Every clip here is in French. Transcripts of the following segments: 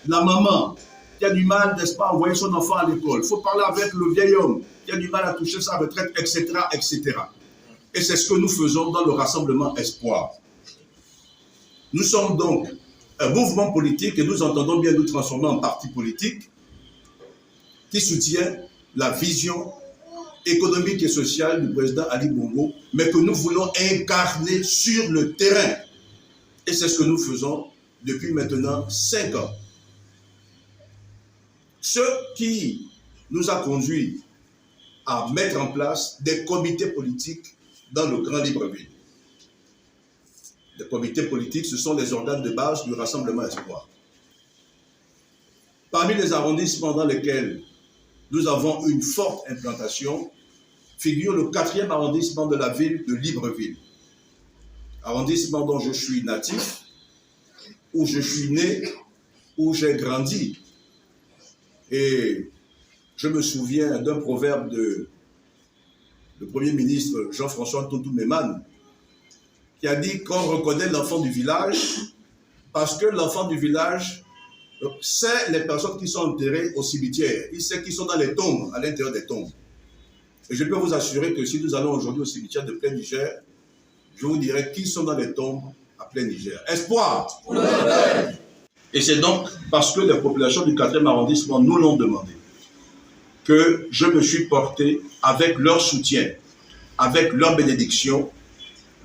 la maman qui a du mal, n'est-ce pas, à envoyer son enfant à l'école. Il faut parler avec le vieil homme qui a du mal à toucher sa retraite, etc., etc. Et c'est ce que nous faisons dans le Rassemblement Espoir. Nous sommes donc un mouvement politique et nous entendons bien nous transformer en parti politique qui soutient la vision économique et sociale du président Ali Bongo, mais que nous voulons incarner sur le terrain. Et c'est ce que nous faisons depuis maintenant 5 ans. Ce qui nous a conduit à mettre en place des comités politiques dans le Grand Libreville. Les comités politiques, ce sont les organes de base du Rassemblement Espoir. Parmi les arrondissements dans lesquels nous avons une forte implantation, figure le 4e arrondissement de la ville de Libreville. Arrondissement dont je suis natif, où je suis né, où j'ai grandi. Et je me souviens d'un proverbe de le Premier ministre Jean-François Tontou-Méman, qui a dit qu'on reconnaît l'enfant du village parce que l'enfant du village sait les personnes qui sont enterrées au cimetière. Il sait qui sont dans les tombes, à l'intérieur des tombes. Et je peux vous assurer que si nous allons aujourd'hui au cimetière de Plein Niger, je vous dirai qui sont dans les tombes à Plein Niger. Espoir! Et c'est donc parce que les populations du 4e arrondissement nous l'ont demandé que je me suis porté avec leur soutien, avec leur bénédiction,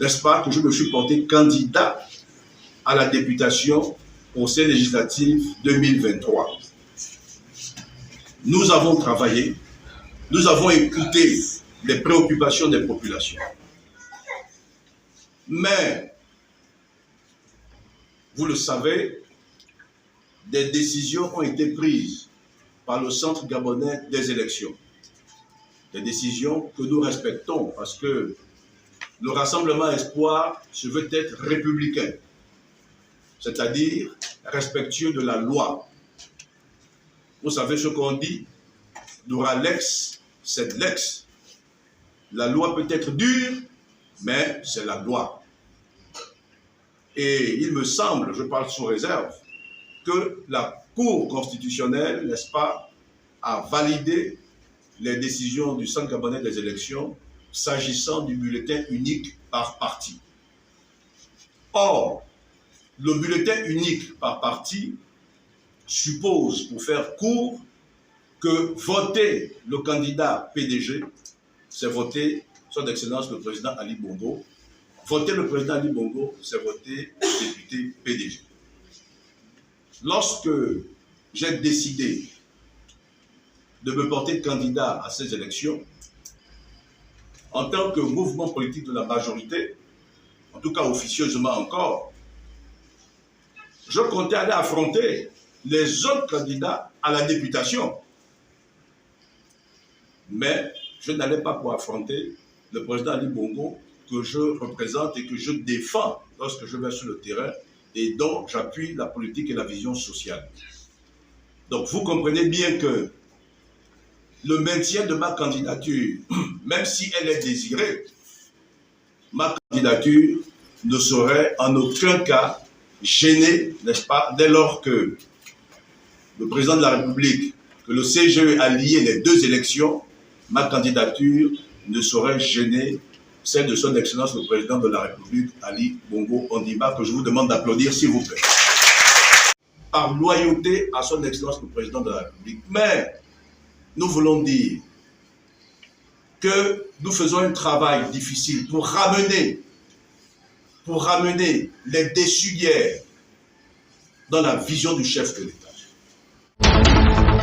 n'est-ce pas, que je me suis porté candidat à la députation au Conseil législatif 2023. Nous avons travaillé, nous avons écouté les préoccupations des populations. Mais, vous le savez, des décisions ont été prises par le Centre gabonais des élections. Des décisions que nous respectons parce que le Rassemblement Espoir se veut être républicain, c'est-à-dire respectueux de la loi. Vous savez ce qu'on dit, dura lex, sed lex. La loi peut être dure, mais c'est la loi. Et il me semble, je parle sous réserve, que la Cour constitutionnelle, n'est-ce pas, a validé les décisions du Centre gabonais des élections s'agissant du bulletin unique par parti. Or, le bulletin unique par parti suppose, pour faire court, que voter le candidat PDG, c'est voter son Excellence le Président Ali Bongo. Voter le Président Ali Bongo, c'est voter le député PDG. Lorsque j'ai décidé de me porter candidat à ces élections, en tant que mouvement politique de la majorité, en tout cas officieusement encore, je comptais aller affronter les autres candidats à la députation. Mais je n'allais pas pour affronter le président Ali Bongo que je représente et que je défends lorsque je vais sur le terrain et dont j'appuie la politique et la vision sociale. Donc vous comprenez bien que le maintien de ma candidature, même si elle est désirée, ma candidature ne saurait en aucun cas gêner, n'est-ce pas, dès lors que le président de la République, que le CGE a lié les deux élections, ma candidature ne saurait gêner celle de son Excellence le Président de la République, Ali Bongo Ondimba, que je vous demande d'applaudir, s'il vous plaît. Par loyauté à son Excellence le Président de la République. Mais nous voulons dire que nous faisons un travail difficile pour ramener les déçus d'hier dans la vision du chef de l'État.